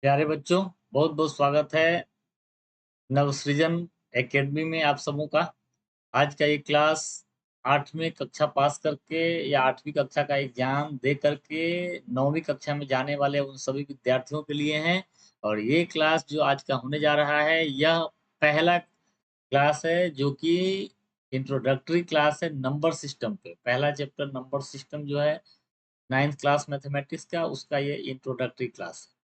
प्यारे बच्चों, बहुत बहुत स्वागत है नवसृजन एकेडमी में आप सबों का। आज का ये क्लास 8वीं कक्षा पास करके या 8वीं कक्षा का एग्जाम दे करके 9वीं कक्षा में जाने वाले उन सभी विद्यार्थियों के लिए हैं। और ये क्लास जो आज का होने जा रहा है, यह पहला क्लास है जो कि इंट्रोडक्टरी क्लास है नंबर सिस्टम पे। पहला चैप्टर नंबर सिस्टम जो है 9th क्लास मैथमेटिक्स का, उसका ये इंट्रोडक्टरी क्लास है।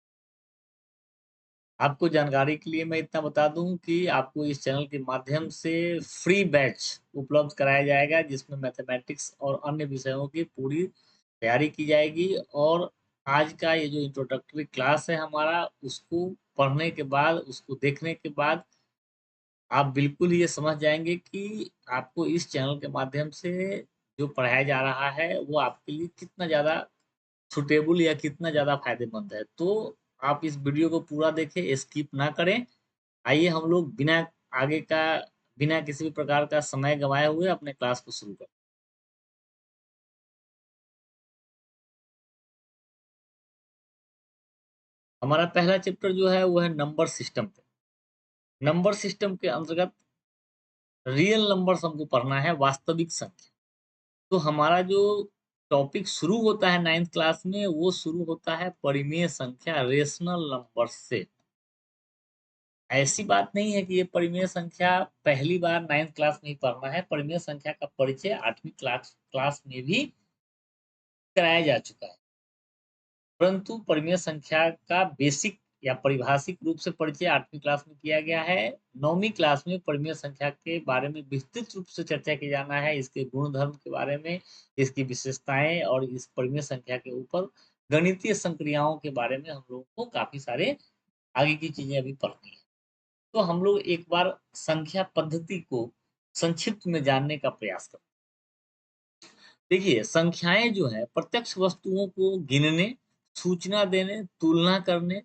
आपको जानकारी के लिए मैं इतना बता दूं कि आपको इस चैनल के माध्यम से फ्री बैच उपलब्ध कराया जाएगा, जिसमें मैथमेटिक्स और अन्य विषयों की पूरी तैयारी की जाएगी। और आज का ये जो इंट्रोडक्टरी क्लास है हमारा, उसको पढ़ने के बाद, उसको देखने के बाद आप बिल्कुल ये समझ जाएंगे कि आपको इस चैनल के माध्यम से जो पढ़ाया जा रहा है वो आपके लिए कितना ज़्यादा सुटेबल या कितना ज़्यादा फायदेमंद है। तो आप इस वीडियो को पूरा देखें, स्किप ना करें। आइए हम लोग बिना किसी भी प्रकार का समय गंवाए हुए अपने क्लास को शुरू करें। हमारा पहला चैप्टर जो है वो है नंबर सिस्टम पे। नंबर सिस्टम के अंतर्गत रियल नंबर्स हमको पढ़ना है, वास्तविक संख्या। तो हमारा जो टॉपिक शुरू होता है 9th क्लास में, वो शुरू होता है परिमेय संख्या, रेशनल नंबर से। ऐसी बात नहीं है कि ये परिमेय संख्या पहली बार 9th क्लास में ही पढ़ना है। परिमेय संख्या का परिचय 8वीं क्लास क्लास में भी कराया जा चुका है। परंतु परिमेय संख्या का बेसिक या परिभाषिक रूप से परिचय 8वीं क्लास में किया गया है। 9वीं क्लास में परिमेय संख्या के बारे में विस्तृत रूप से चर्चा की जाना है, इसके गुण धर्म के बारे में, इसकी विशेषताएं और इस परिमेय संख्या के ऊपर गणितीय संक्रियाओं के बारे में हम लोगों को काफी सारे आगे की चीजें अभी पढ़नी है। तो हम लोग एक बार संख्या पद्धति को संक्षिप्त में जानने का प्रयास करते हैं। देखिए, संख्याएं जो है प्रत्यक्ष वस्तुओं को गिनने, सूचना देने, तुलना करने,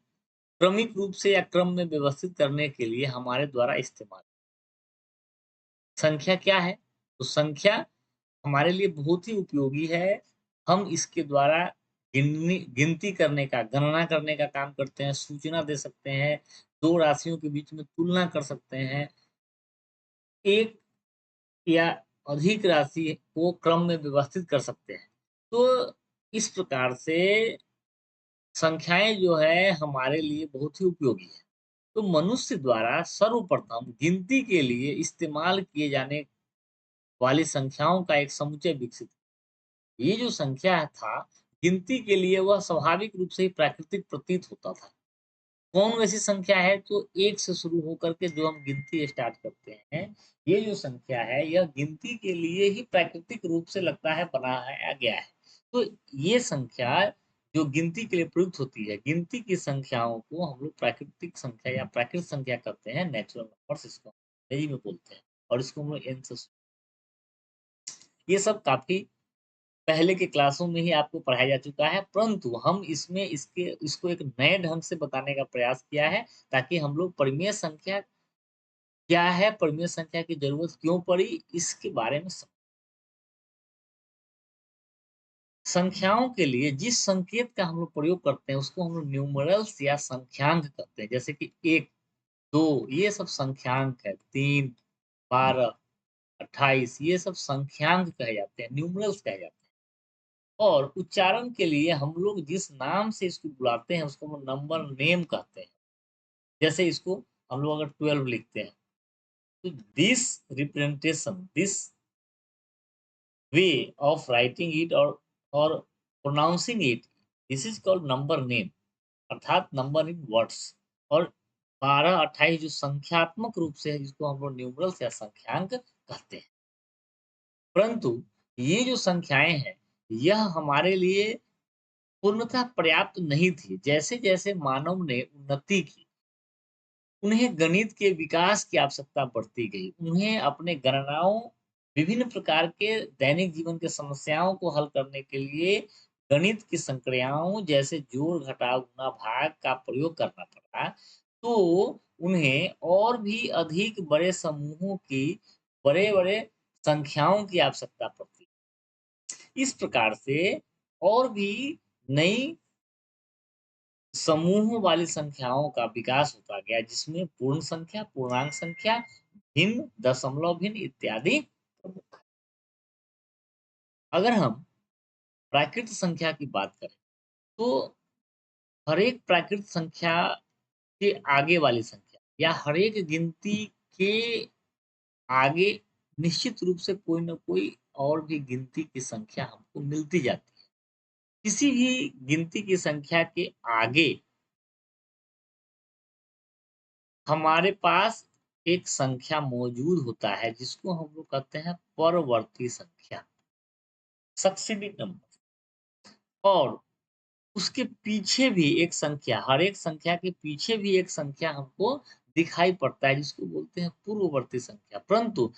क्रमिक रूप से या क्रम में व्यवस्थित करने के लिए हमारे द्वारा इस्तेमाल। संख्या क्या है? तो संख्या हमारे लिए बहुत ही उपयोगी है। हम इसके द्वारा गिनती करने का, गणना करने का काम करते हैं, सूचना दे सकते हैं, दो राशियों के बीच में तुलना कर सकते हैं, एक या अधिक राशि को क्रम में व्यवस्थित कर सकते हैं। तो इस प्रकार से संख्याएं जो है हमारे लिए बहुत ही उपयोगी है। तो मनुष्य द्वारा सर्वप्रथम गिनती के लिए इस्तेमाल किए जाने वाली संख्याओं का एक समुच्चय विकसित। ये जो संख्या था, गिनती के लिए वह स्वाभाविक रूप से ही प्राकृतिक प्रतीत होता था। कौन वैसी संख्या है? तो एक से शुरू होकर के जो हम गिनती स्टार्ट करते हैं, ये जो संख्या है यह गिनती के लिए ही प्राकृतिक रूप से लगता है बनाया गया है। तो ये संख्या जो गिनती के लिए प्रयुक्त होती है, गिनती की संख्याओं को हम लोग प्राकृतिक संख्या या प्राकृतिक संख्या करते हैं, नेचुरल नंबर्स इसको अंग्रेजी में बोलते हैं। और इसको हम लोग एन से, ये सब काफी पहले के क्लासों में ही आपको पढ़ाया जा चुका है, परंतु हम इसमें इसको एक नए ढंग से बताने का प्रयास किया है, ताकि हम लोग परिमेय संख्या क्या है, परिमेय संख्या की जरूरत क्यों पड़ी, इसके बारे में संख्याओं के लिए जिस संकेत का हम लोग प्रयोग करते हैं उसको हम लोग न्यूमरल्स या संख्यांक कहते हैं। जैसे कि 1, 2 ये सब संख्यांक है, 3, 12, 28 ये सब संख्यांक कहे जाते हैं, न्यूमरल्स कहे जाते हैं। और उच्चारण के लिए हम लोग जिस नाम से इसको बुलाते हैं उसको हम नंबर नेम कहते हैं। जैसे इसको हम लोग अगर 12 लिखते हैं, तो this way of writing it और pronouncing it, this is called number name, अर्थात नंबर इन वर्ड्स। और 12, 28 जो संख्यात्मक रूप से है, जिसको हम लोग न्यूमरल्स या संख्यांक कहते हैं। परंतु ये जो संख्याएं हैं, यह हमारे लिए पूर्णतः पर्याप्त नहीं थी। जैसे-जैसे मानव ने उन्नति की, उन्हें गणित के विकास की आवश्यकता बढ़ती गई। उन्हें अपने गणनाओं, विभिन्न प्रकार के दैनिक जीवन के समस्याओं को हल करने के लिए गणित की संक्रियाओं जैसे जोड़, घटाव, गुणा, भाग का प्रयोग करना पड़ा। तो उन्हें और भी अधिक बड़े समूहों की, बड़े-बड़े संख्याओं की आवश्यकता पड़ती। इस प्रकार से और भी नई समूह वाली संख्याओं का विकास होता गया, जिसमें पूर्ण संख्या, पूर्णांक संख्या, भिन्न, दशमलव भिन्न इत्यादि प्रमुख है। अगर हम प्राकृत संख्या की बात करें, तो हर एक प्राकृत संख्या के आगे वाली संख्या या हर एक गिनती के आगे निश्चित रूप से कोई न कोई और भी गिनती की संख्या हमको मिलती जाती है। किसी भी गिनती की संख्या के आगे हमारे पास एक संख्या मौजूद होता है, जिसको हम लोग कहते हैं परवर्ती संख्या, सक्सीडिंग नंबर। और उसके पीछे भी एक संख्या, हर एक संख्या के पीछे भी एक संख्या हमको दिखाई पड़ता है, जिसको बोलते हैं पूर्ववर्ती संख्या। परंतु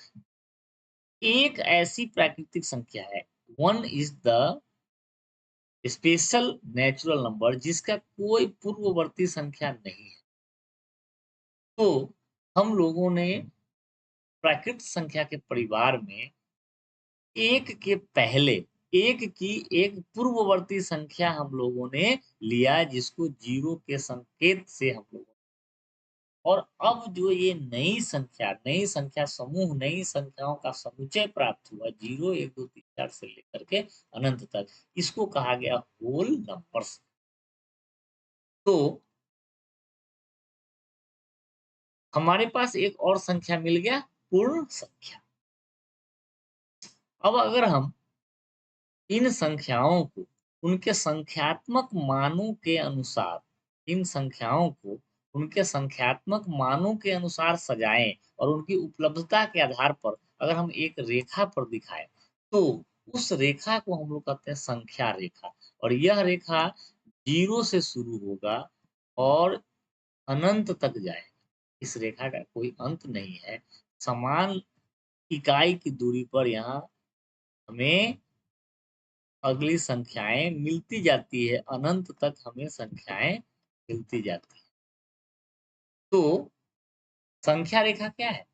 एक ऐसी प्राकृतिक संख्या है, one is the special natural number, जिसका कोई पूर्ववर्ती संख्या नहीं है। तो हम लोगों ने प्राकृत संख्या के परिवार में एक के पहले एक की एक पूर्ववर्ती संख्या हम लोगों ने लिया, जिसको जीरो के संकेत से हम लोगों और अब जो ये नई संख्या समूह, नई संख्याओं का समुच्चय प्राप्त हुआ 0, 1, 2, 3, 4 से लेकर के अनंत तक, इसको कहा गया होल नंबर्स। तो हमारे पास एक और संख्या मिल गया, पूर्ण संख्या। अब अगर हम इन संख्याओं को उनके संख्यात्मक मानों के अनुसार इन संख्याओं को उनके संख्यात्मक मानों के अनुसार सजाएं और उनकी उपलब्धता के आधार पर अगर हम एक रेखा पर दिखाएं, तो उस रेखा को हम लोग कहते हैं संख्या रेखा। और यह रेखा 0 से शुरू होगा और अनंत तक जाएगा। इस रेखा का कोई अंत नहीं है। समान इकाई की दूरी पर यहाँ हमें अगली संख्याएँ मिलती जाती है, अनंत तक हमें संख्याएँ मिलती जाती हैं। तो संख्या रेखा क्या है?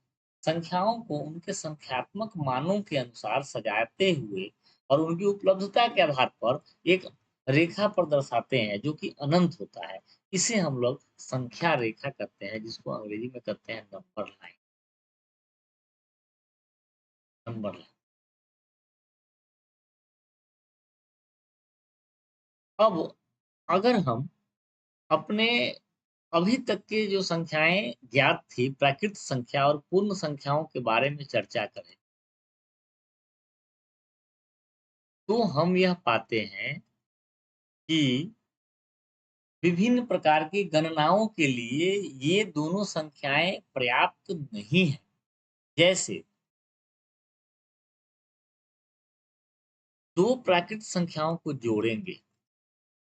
संख्याओं को उनके संख्यात्मक मानों के अनुसार सजाते हुए और उनकी उपलब्धता के आधार पर एक रेखा पर दर्शाते हैं, जो कि अनंत होता है। इसे हम लोग संख्या रेखा कहते हैं, जिसको अंग्रेजी में कहते हैं नंबर लाइन, नंबर लाइन। अब अगर हम अपने अभी तक की जो संख्याएँ ज्ञात थी, प्राकृत संख्या और पूर्ण संख्याओं के बारे में चर्चा करें, तो हम यह पाते हैं कि विभिन्न प्रकार की गणनाओं के लिए ये दोनों संख्याएँ पर्याप्त नहीं हैं। जैसे 2 प्राकृत संख्याओं को जोड़ेंगे,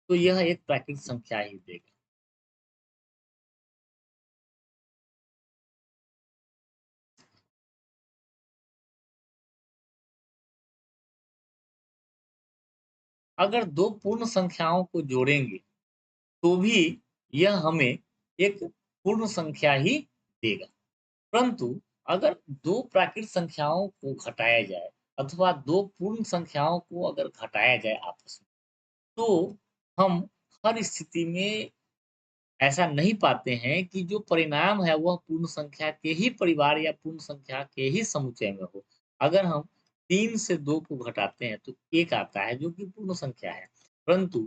तो यह एक प्राकृत संख्या ही देगा। अगर 2 पूर्ण संख्याओं को जोड़ेंगे, तो भी यह हमें एक पूर्ण संख्या ही देगा। परंतु अगर 2 प्राकृत संख्याओं को घटाया जाए अथवा 2 पूर्ण संख्याओं को अगर घटाया जाए आपस में, तो हम हर स्थिति में ऐसा नहीं पाते हैं कि जो परिणाम है वह पूर्ण संख्या के ही परिवार या पूर्ण संख्या के ही समुच्चय में हो। अगर हम 3 से 2 को घटाते हैं तो 1 आता है, जो कि पूर्ण संख्या है। परंतु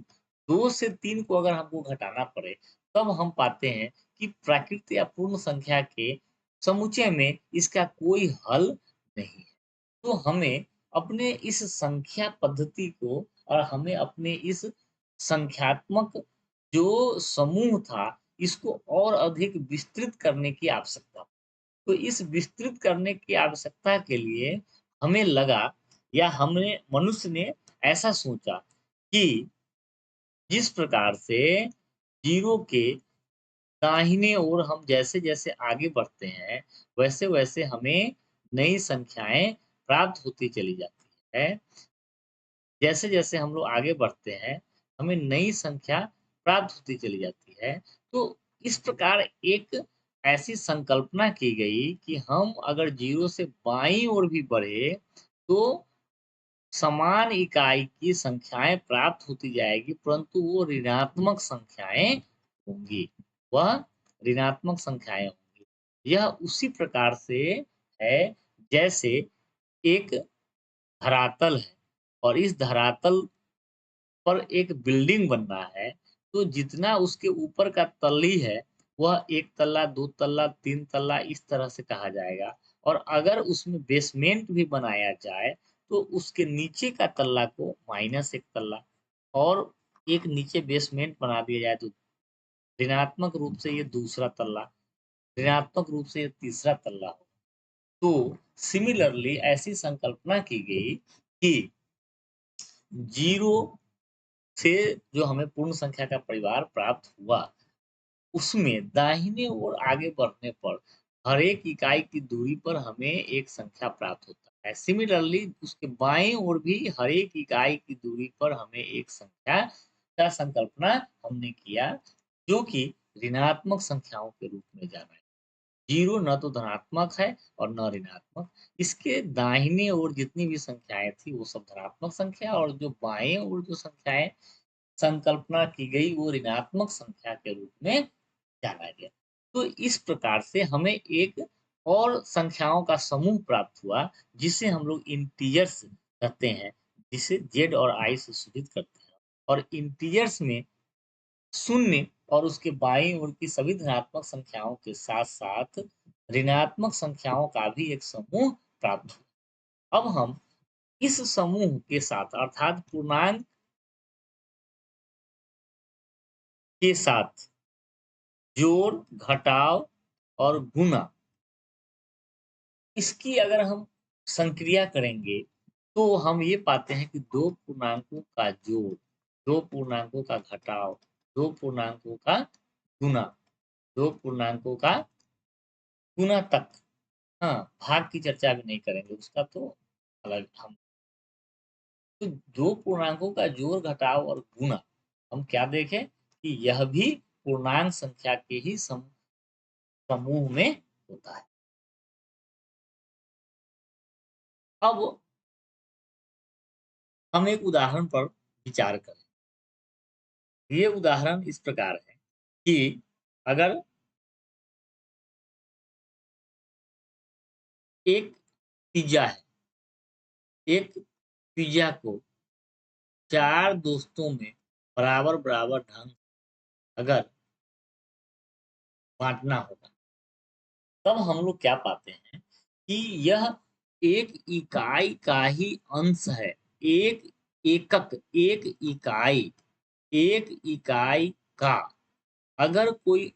2 से 3 को अगर हमको घटाना पड़े, तब हम पाते हैं कि प्राकृत या पूर्ण संख्या के समुच्चय में इसका कोई हल नहीं है। तो हमें अपने इस संख्या पद्धति को और हमें अपने इस संख्यात्मक जो समूह था, इसको और अधिक विस्तृत करने की आवश्यकता। तो इस विस्तृत करने की आवश्यकता के लिए हमें लगा या हमने मनुष्य ने ऐसा सोचा कि जिस प्रकार से जीरो के दाहिने ओर हम जैसे-जैसे आगे बढ़ते हैं, वैसे-वैसे हमें नई संख्याएँ प्राप्त होती चली जाती है। जैसे-जैसे हम लोग आगे बढ़ते हैं, हमें नई संख्या प्राप्त होती चली जाती है। तो इस प्रकार एक ऐसी संकल्पना की गई कि हम अगर 0 से बाईं ओर भी बढ़े, तो समान इकाई की संख्याएँ प्राप्त होती जाएगी, परंतु वो ऋणात्मक संख्याएँ होंगी, वह ऋणात्मक संख्याएँ होंगी। यह उसी प्रकार से है जैसे एक धरातल है और इस धरातल पर एक बिल्डिंग बन रहा है, तो जितना उसके ऊपर का तल्ली है, वह 1 तल्ला, 2 तल्ला, 3 तल्ला इस तरह से कहा जाएगा और अगर उसमें बेसमेंट भी बनाया जाए, तो उसके नीचे का तल्ला को -1 तल्ला और एक नीचे बेसमेंट बना दिया जाए तो ऋणात्मक रूप से ये दूसरा तल्ला, ऋणात्मक रूप से ये तीसरा तल्ला हो। तो सिमिलरली ऐसी संकल्पना की गई कि 0 से जो हमें पूर्ण संख्या का परिवार प्राप्त हुआ, उसमें दाहिने ओर आगे बढ़ने पर हर एक इकाई की दूरी पर हमें एक संख्या प्राप्त होता है। सिमिलरली उसके बाएँ ओर भी हर एक इकाई की दूरी पर हमें एक संख्या का संकल्पना हमने किया, जो कि ऋणात्मक संख्याओं के रूप में जाना है। 0 न तो धनात्मक है और न ऋणात्मक। इसके दाहिने ओर जितनी भी संख्याएँ थी, वो सब धनात्मक संख्या और जो बाएँ ओर जो संख्याएँ संकल्पना की गई, वो ऋणात्मक संख्या के रूप में जाना गया। तो इस प्रकार से हमें एक और संख्याओं का समूह प्राप्त हुआ, जिसे हम लोग इंटीजर्स कहते हैं, जिसे जेड और आई से सूचित करते हैं। और इंटीजर्स में शून्य और उसके बाईं ओर की सभी धनात्मक संख्याओं के साथ-साथ ऋणात्मक संख्याओं का भी एक समूह प्राप्त हुआ। अब हम इस समूह के साथ अर्थात पूर्णांक के साथ जोड़, घटाव और गुणा इसकी अगर हम संक्रिया करेंगे, तो हम ये पाते हैं कि 2 पूर्णांकों का जोड़, 2 पूर्णांकों का घटाव, 2 पूर्णांकों का गुणा, 2 पूर्णांकों का गुणा तक हाँ, भाग की चर्चा अभी नहीं करेंगे, उसका तो अलग हम तो 2 पूर्णांकों का जोड़, घटाव और गुणा, हम क्या देखें कि यह भी पूर्णांक संख्या के ही समूह में होता है। अब हम एक उदाहरण पर विचार करें। ये उदाहरण इस प्रकार है कि अगर एक पिज़्ज़ा है, एक पिज़्ज़ा को 4 दोस्तों में बराबर-बराबर ढंग अगर बाँटना होगा, तब हम लोग क्या पाते हैं कि यह एक इकाई का ही अंश है। एक एकक, एक इकाई का अगर कोई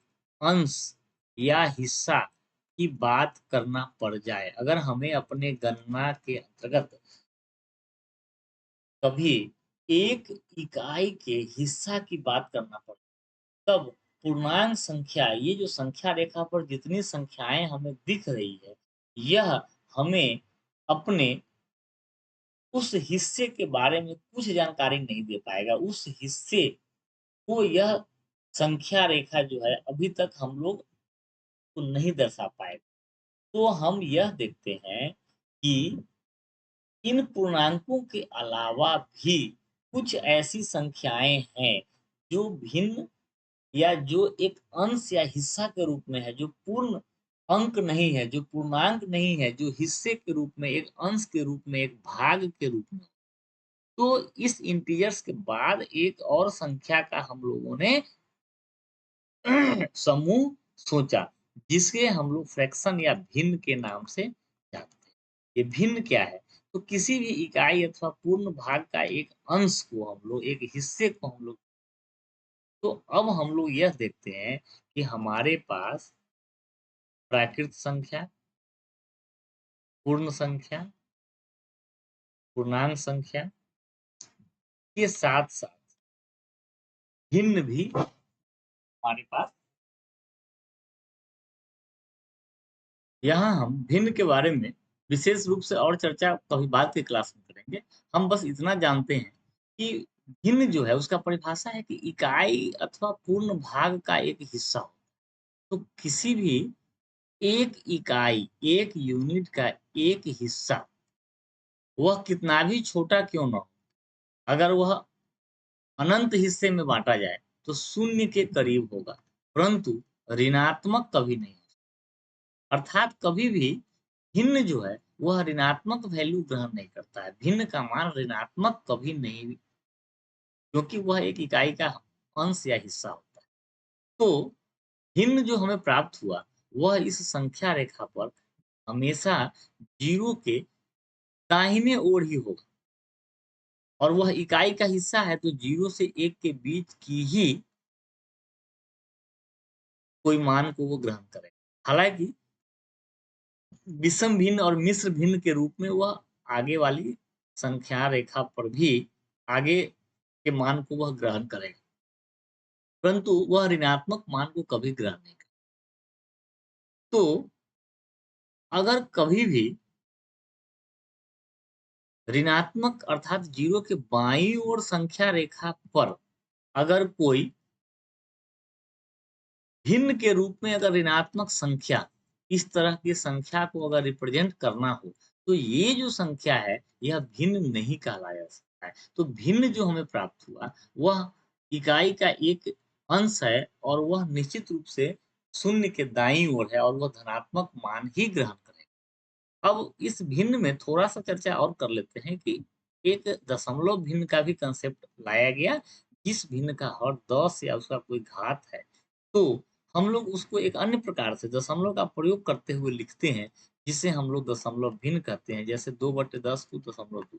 अंश या हिस्सा की बात करना पड़ जाए, अगर हमें अपने गणना के अंतर्गत कभी एक इकाई के हिस्सा की बात करना पड़े, तब पूर्णांक संख्या ये जो संख्या रेखा पर जितनी संख्याएँ हमें दिख रही है, यह हमें अपने उस हिस्से के बारे में कुछ जानकारी नहीं दे पाएगा। उस हिस्से को यह संख्या रेखा जो है अभी तक हम लोग को नहीं दर्शा पाए। तो हम यह देखते हैं कि इन पूर्णांकों के अलावा भी कुछ ऐसी संख्याएँ हैं, जो भिन्न या जो एक अंश या हिस्सा के रूप में है, जो पूर्ण अंक नहीं है, जो पूर्णांक नहीं है, जो हिस्से के रूप में, एक अंश के रूप में, एक भाग के रूप में। तो इस इंटीजर्स के बाद एक और संख्या का हम लोगों ने समूह सोचा, जिसे हम लोग फ्रैक्शन या भिन्न के नाम से जानते हैं। ये भिन्न क्या है? तो किसी भी इकाई अथवा पूर्ण भाग का एक अंश को हम लोग, एक हिस्से को हम लोग तो अब हम लोग यह देखते हैं कि हमारे पास प्राकृत संख्या, पूर्ण संख्या, पूर्णांक संख्या के साथ-साथ भिन्न भी हमारे पास यहाँ हम भिन्न के बारे में विशेष रूप से और चर्चा कभी बाद की क्लास में करेंगे। हम बस इतना जानते हैं कि भिन्न जो है उसका परिभाषा है कि इकाई अथवा पूर्ण भाग का एक हिस्सा हो। तो किसी भी एक इकाई, एक यूनिट का एक हिस्सा, वह कितना भी छोटा क्यों ना हो, अगर वह अनंत हिस्से में बाँटा जाए, तो शून्य के करीब होगा, परंतु ऋणात्मक कभी नहीं। अर्थात कभी भी भिन्न जो है वह ऋणात्मक वैल्यू ग्रहण नहीं करता है। भिन्न का मान ऋणात्मक कभी नहीं, क्योंकि वह एक इकाई का अंश या हिस्सा होता है। तो भिन्न जो हमें प्राप्त हुआ वह इस संख्या रेखा पर हमेशा 0 के दाहिने ओर ही होगा और वह इकाई का हिस्सा है, तो 0 से 1 के बीच की ही कोई मान को वो ग्रहण करेगा। हालाँकि विषम भिन्न और मिश्र भिन्न के रूप में वह आगे वाली संख्या रेखा पर भी आगे के मान को वह ग्रहण करेगा, परंतु वह ऋणात्मक मान को कभी ग्रहण नहीं करेगा। तो अगर कभी भी ऋणात्मक अर्थात 0 के बाईं ओर संख्या रेखा पर अगर कोई भिन्न के रूप में अगर ऋणात्मक संख्या, इस तरह की संख्या को अगर रिप्रेजेंट करना हो, तो ये जो संख्या है, यह भिन्न नहीं कहलाया जा सकता है। तो भिन्न जो हमें प्राप्त हुआ, वह इकाई का एक अंश है और वह निश्चित रूप से शून्य के दाईं ओर है और वह धनात्मक मान ही ग्रहण करेगा। अब इस भिन्न में थोड़ा-सा चर्चा और कर लेते हैं कि एक दशमलव भिन्न का भी कांसेप्ट लाया गया, जिस भिन्न का हर 10 या उसका कोई घात है, तो हम लोग उसको एक अन्य प्रकार से दशमलव का प्रयोग करते हुए लिखते हैं, जिसे हम लोग दशमलव भिन्न कहते हैं, जैसे 2/10 को दशमलव 2।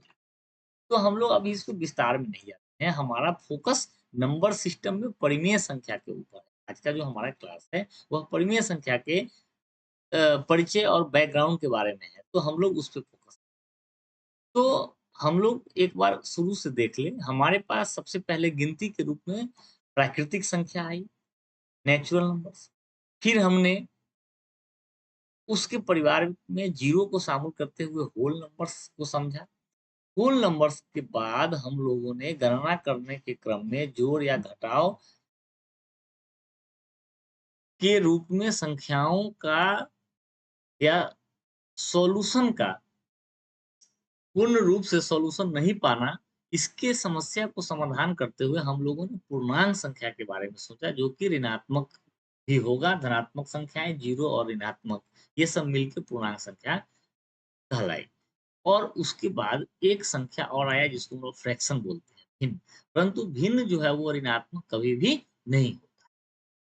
तो हम लोग अभी इसको विस्तार में नहीं जाते हैं, हमारा फ़ोकस नंबर सिस्टम में परिमेय संख्या के ऊपर है। आज का जो हमारा क्लास है, वह परिमेय संख्या के परिचय और बैकग्राउंड के बारे में है, तो हम लोग उस पे फ़ोकस। तो हम लोग एक बार शुरू से देख लें, हमारे पास सबसे पहले गिनती के रूप में प्राकृतिक संख्या आई, नेचुरल नंबर्स। फिर हमने उसके परिवार में 0 को शामिल करते हुए होल नंबर्स को समझा। होल नंबर्स के बाद हम लोगों ने गणना करने के क्रम में जोड़ या घटाव के रूप में संख्याओं का या सॉल्यूशन का पूर्ण रूप से सॉल्यूशन नहीं पाना, इसके समस्या को समाधान करते हुए हम लोगों ने पूर्णांक संख्या के बारे में सोचा, जो कि ऋणात्मक भी होगा। धनात्मक संख्याएँ 0 और ऋणात्मक, ये सब मिलके पूर्णांक संख्या कहलाई। और उसके बाद एक संख्या और आया जिसको हम लोग फ्रैक्शन बोलते हैं, भिन्न। परंतु भिन्न जो है वो ऋणात्मक कभी भी नहीं होता।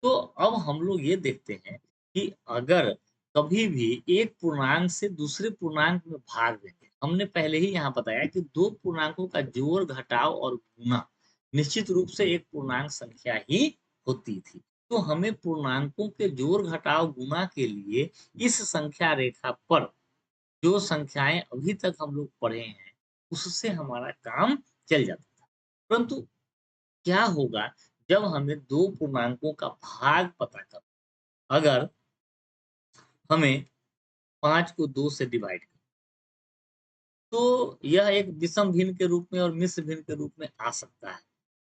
तो अब हम लोग ये देखते हैं कि अगर कभी भी एक पूर्णांक से दूसरे पूर्णांक में भाग देंगे, हमने पहले ही यहाँ बताया कि 2 पूर्णांकों का जोड़, घटाव और गुणा निश्चित रूप से एक पूर्णांक संख्या ही होती थी। तो हमें पूर्णांकों के जोड़, घटाव, गुणा के लिए इस संख्या रेखा पर जो संख्याएँ अभी तक हम लोग पढ़े हैं, उससे हमारा काम चल जाता था। परंतु क्या होगा जब हमें 2 पूर्णांकों का भाग पता करना, अगर हमें 5 को 2 से डिवाइड करना, तो यह एक विषम भिन्न के रूप में और मिश्र भिन्न के रूप में आ सकता है।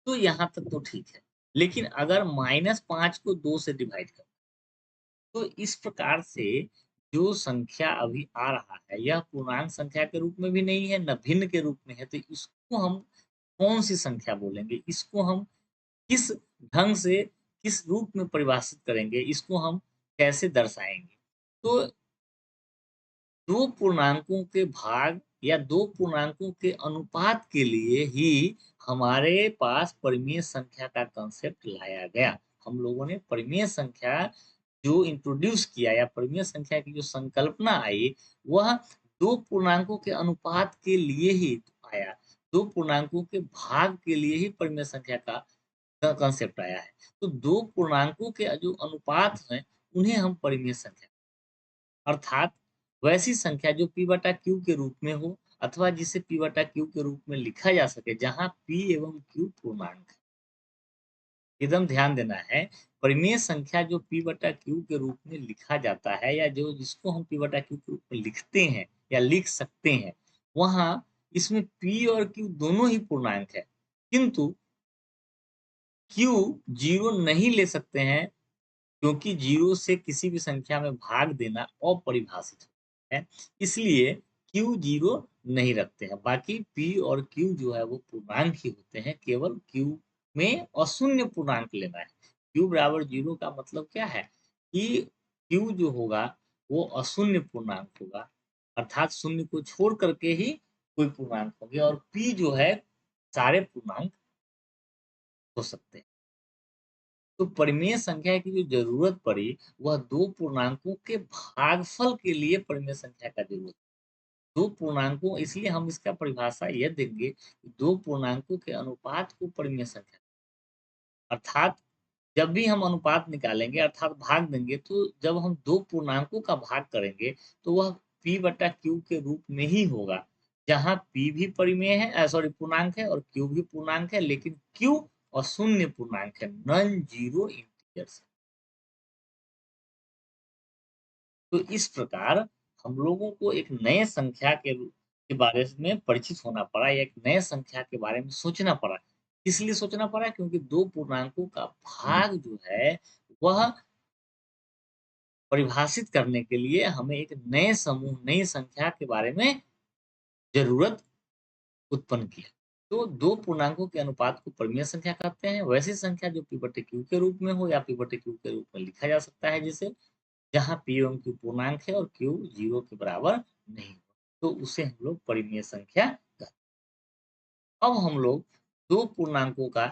तो यहाँ तक तो ठीक है। लेकिन अगर -5 को 2 से डिवाइड करना, तो इस प्रकार से जो संख्या अभी आ रहा है, यह पूर्णांक संख्या के रूप में भी नहीं है, न भिन्न के रूप में है, तो इसको हम कौन-सी संख्या बोलेंगे? इसको हम किस ढंग से, किस रूप में परिभाषित करेंगे? इसको हम कैसे दर्शाएँगे? तो 2 पूर्णांकों के भाग या 2 पूर्णांकों के अनुपात के लिए ही हमारे पास परिमेय संख्या का कांसेप्ट लाया गया। हम लोगों ने परिमेय संख्या जो इंट्रोड्यूस किया या परिमेय संख्या की जो संकल्पना आई, वह 2 पूर्णांकों के अनुपात के लिए ही आया। 2 पूर्णांकों के भाग के लिए ही परिमेय संख्या का कांसेप्ट आया है। तो 2 पूर्णांकों के जो अनुपात हैं, उन्हें हम परिमेय संख्या, अर्थात वैसी संख्या जो p बटा q के रूप में हो अथवा जिसे p बटा q के रूप में लिखा जा सके, जहाँ p एवं q पूर्णांक है। एकदम ध्यान देना है, परिमेय संख्या जो p बटा q के रूप में लिखा जाता है या जो जिसको हम p बटा q के रूप में लिखते हैं या लिख सकते हैं, वहाँ इसमें p और q दोनों ही पूर्णांक है। किंतु q 0 नहीं ले सकते हैं, क्योंकि 0 से किसी भी संख्या में भाग देना अपरिभाषित है। इसलिए Q 0 नहीं रखते हैं। बाकी P और Q जो है वो पूर्णांक ही होते हैं, केवल Q में अशून्य पूर्णांक लेना है। q बराबर 0 का मतलब क्या है कि q जो होगा वो अशून्य पूर्णांक होगा, अर्थात शून्य को छोड़ करके ही कोई पूर्णांक होंगे, और p जो है सारे पूर्णांक हो सकते हैं। तो परिमेय संख्या की जो जरूरत पड़ी वह दो पूर्णांकों के भागफल के लिए परिमेय संख्या का जरूरत। दो पूर्णांकों, इसलिए हम इसका परिभाषा यह देंगे कि दो पूर्णांकों के अनुपात को परिमेय संख्या, अर्थात जब भी हम अनुपात निकालेंगे अर्थात भाग देंगे, तो जब हम दो पूर्णांकों का भाग करेंगे तो वह p बटा q के रूप में ही होगा, जहां p भी परिमेय है, सॉरी पूर्णांक है, और q भी पूर्णांक है, लेकिन q अशून्य पूर्णांक है, नॉन जीरो इंटीजर्स। तो इस प्रकार हम लोगों को एक नए संख्या के बारे में परिचित होना पड़ा, या एक नए संख्या के बारे में सोचना पड़ा। इसलिए सोचना पड़ा क्योंकि दो पूर्णांकों का भाग जो है वह परिभाषित करने के लिए हमें एक नए समूह, नई संख्या के बारे में जरूरत उत्पन्न किया। तो दो पूर्णांकों के अनुपात को परिमेय संख्या कहते हैं। वैसी संख्या जो p बटे q के रूप में हो या p बटे q के रूप में लिखा जा सकता है, जिसे जहां p एवं q पूर्णांक है और q 0 के बराबर नहीं हो, तो उसे हम लोग परिमेय संख्या कहते हैं। अब हम लोग दो पूर्णांकों का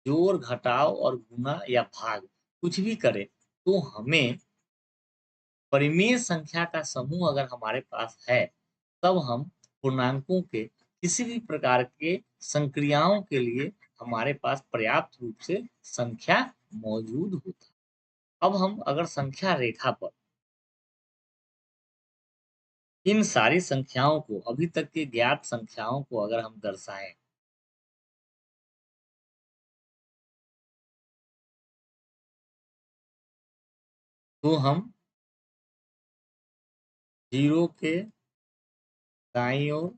जोड़, घटाव और गुणा या भाग कुछ भी करें तो हमें परिमेय संख्या का समूह अगर हमारे पास है, तब हम पूर्णांकों के किसी भी प्रकार के संक्रियाओं के लिए हमारे पास पर्याप्त रूप से संख्या मौजूद होता है। अब हम अगर संख्या रेखा पर इन सारी संख्याओं को, अभी तक की ज्ञात संख्याओं को अगर हम दर्शाएं, तो हम 0 के दाईं ओर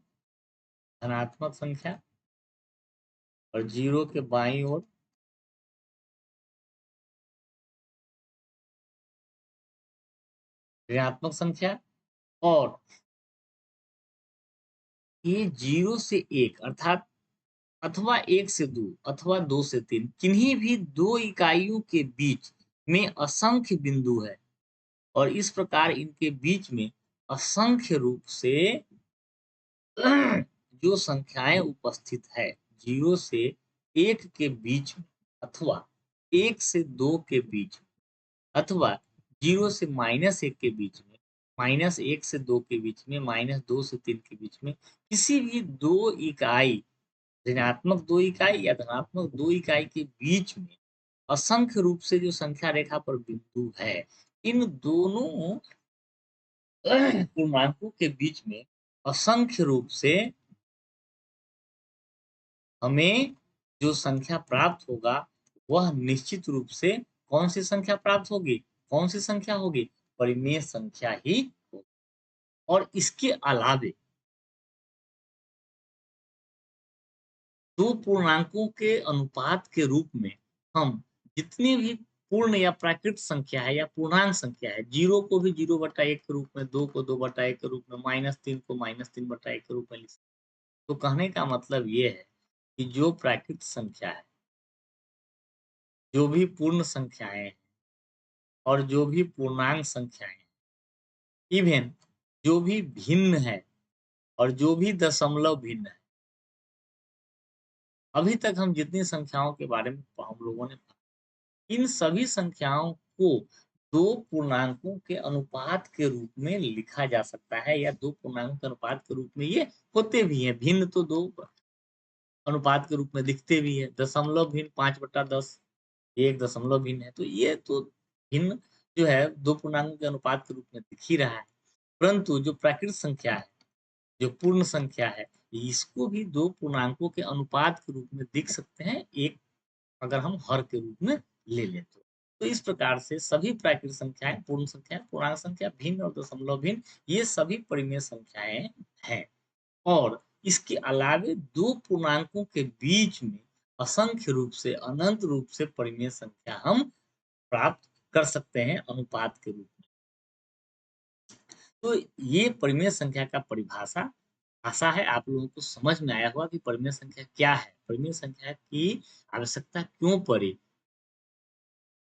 धनात्मक संख्या और 0 के बाईं ओर ऋणात्मक संख्या, और ये 0 से 1 अर्थात अथवा 1 से 2 अथवा 2 से 3, किन्हीं भी दो इकाइयों के बीच में असंख्य बिंदु है, और इस प्रकार इनके बीच में असंख्य रूप से जो संख्याएं उपस्थित है, 0 से 1 के बीच में, अथवा 1 से 2 के बीच में, अथवा 0 से -1 के बीच में, -1 से 2 के बीच में, -2 से 3 के बीच में, किसी भी दो इकाई, ऋणात्मक दो इकाई या धनात्मक दो इकाई के बीच में असंख्य रूप से जो संख्या रेखा पर बिंदु है, इन दोनों पूर्णांकों के बीच में असंख्य रूप से हमें जो संख्या प्राप्त होगा वह निश्चित रूप से कौन सी संख्या प्राप्त होगी, कौन सी संख्या होगी, परिमेय संख्या ही होगी। और इसके अलावे दो पूर्णांकों के अनुपात के रूप में हम जितनी भी पूर्ण या प्राकृत संख्या है या पूर्णांक संख्या है, 0 को भी 0/1 के रूप में, 2 को 2/1 के रूप में, -3 को -3/1 के रूप में लिख सकते हैं। तो कहने का मतलब ये है कि जो प्राकृत संख्या है, जो भी पूर्ण संख्याएं हैं, और जो भी पूर्णांक संख्याएं हैं, इवन जो भी भिन्न है और जो भी दशमलव भिन्न है, अभी तक हम जितनी संख्याओं के बारे में हम लोगों ने, इन सभी संख्याओं को दो पूर्णांकों के अनुपात के रूप में लिखा जा सकता है, या दो पूर्णांकों के अनुपात के रूप में ये होते भी हैं। भिन्न तो दो अनुपात के रूप में दिखते भी है, दशमलव भिन्न 5/10 एक दशमलव भिन्न है, तो ये तो भिन्न जो है दो पूर्णांकों के अनुपात के रूप में दिख ही रहा है। परंतु जो प्राकृत संख्या है, जो पूर्ण संख्या है, इसको भी दो पूर्णांकों के अनुपात के रूप में दिख सकते हैं, एक अगर हम हर के रूप में ले लें तो इस प्रकार से सभी प्राकृत संख्याएं, पूर्ण संख्या, पूर्णांक संख्या, भिन्न और दशमलव भिन्न, ये सभी परिमेय संख्याएं हैं। और इसके अलावे दो पूर्णांकों के बीच में असंख्य रूप से, अनंत रूप से परिमेय संख्या हम प्राप्त कर सकते हैं अनुपात के रूप में। तो ये परिमेय संख्या का परिभाषा आशा है आप लोगों को समझ में आया होगा कि परिमेय संख्या क्या है, परिमेय संख्या की आवश्यकता क्यों पड़ी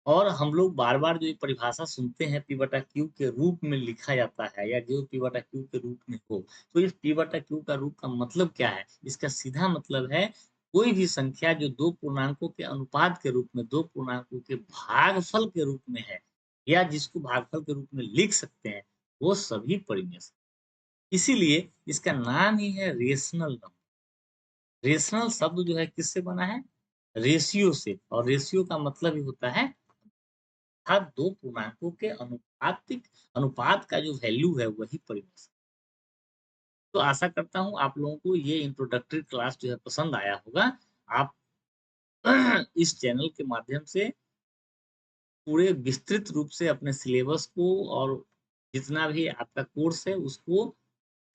और हम लोग बार-बार जो ये परिभाषा सुनते हैं P बटा Q के रूप में लिखा जाता है या जो P बटा Q के रूप में हो, तो इस P बटा Q का रूप का मतलब क्या है? इसका सीधा मतलब है कोई भी संख्या जो 2 पूर्णांकों के अनुपात के रूप में 2 पूर्णांकों के भागफल के रूप में है या जिसको भागफल के रूप में लिख सकते हैं, वो सभी परिमेय हैं। इसीलिए इसका नाम ही है रेशनल नंबर। रेशनल शब्द जो है किससे बना है? रेशियो से और रेशियो का मतलब ही होता है अर्थात 2 पूर्णांकों के अनुपात का जो वैल्यू है वही परिमेय। तो आशा करता हूँ आप लोगों को ये इंट्रोडक्टरी क्लास जो है पसंद आया होगा। आप इस चैनल के माध्यम से पूरे विस्तृत रूप से अपने सिलेबस को और जितना भी आपका कोर्स है उसको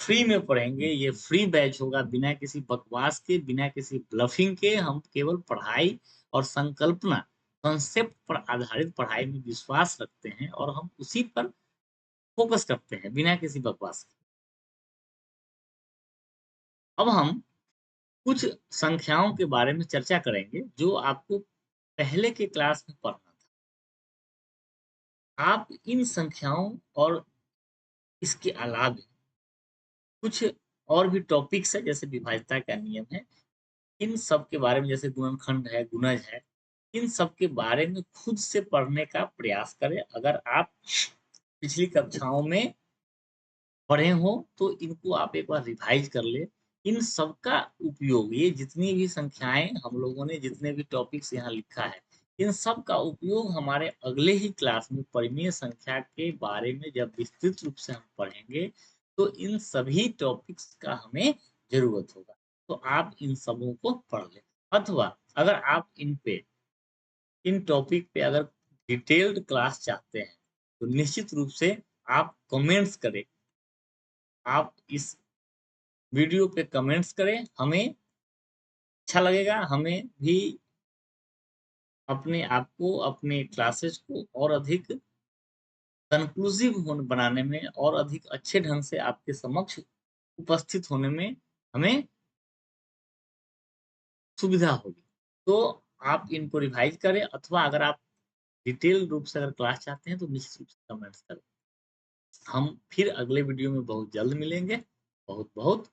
फ्री में पढ़ेंगे। ये फ्री बैच होगा बिना किसी बकवास के, बिना किसी ब्लफिंग के। हम केवल पढ़ाई और संकल्पना, कांसेप्ट पर आधारित पढ़ाई में विश्वास रखते हैं और हम उसी पर फ़ोकस करते हैं बिना किसी बकवास के। अब हम कुछ संख्याओं के बारे में चर्चा करेंगे जो आपको पहले के क्लास में पढ़ना था। आप इन संख्याओं और इसके अलावे कुछ और भी टॉपिक्स हैं जैसे विभाज्यता का नियम है। इन सब के बारे में जैसे गुणनखंड है, गुणज है, इन सब के बारे में खुद से पढ़ने का प्रयास करें। अगर आप पिछली कक्षाओं में पढ़े हों तो इनको आप एक बार रिवाइज कर लें। इन सब का उपयोग ये जितनी भी संख्याएँ हम लोगों ने जितने भी टॉपिक्स यहाँ लिखा है, इन सब का उपयोग हमारे अगले ही क्लास में परिमेय संख्या के बारे में जब विस्तृत रूप से हम पढ़ेंगे, तो इन सभी टॉपिक्स का हमें ज़रूरत होगा। तो आप इन सबों को पढ़ लें अथवा अगर आप इन टॉपिक पे अगर डिटेल्ड क्लास चाहते हैं, तो निश्चित रूप से आप कमेंट्स करें। आप इस वीडियो पे कमेंट्स करें, हमें अच्छा लगेगा, हमें भी अपने आप को, अपने क्लासेस को और अधिक कन्क्लूसिव बनाने में और अधिक अच्छे ढंग से आपके समक्ष उपस्थित होने में हमें सुविधा होगी। तो आप इनको रिवाइज़ करें अथवा अगर आप डिटेल रूप से अगर क्लास चाहते हैं, तो निश्चित रूप से कमेंट्स करें। हम फिर अगले वीडियो में बहुत जल्द मिलेंगे। बहुत-बहुत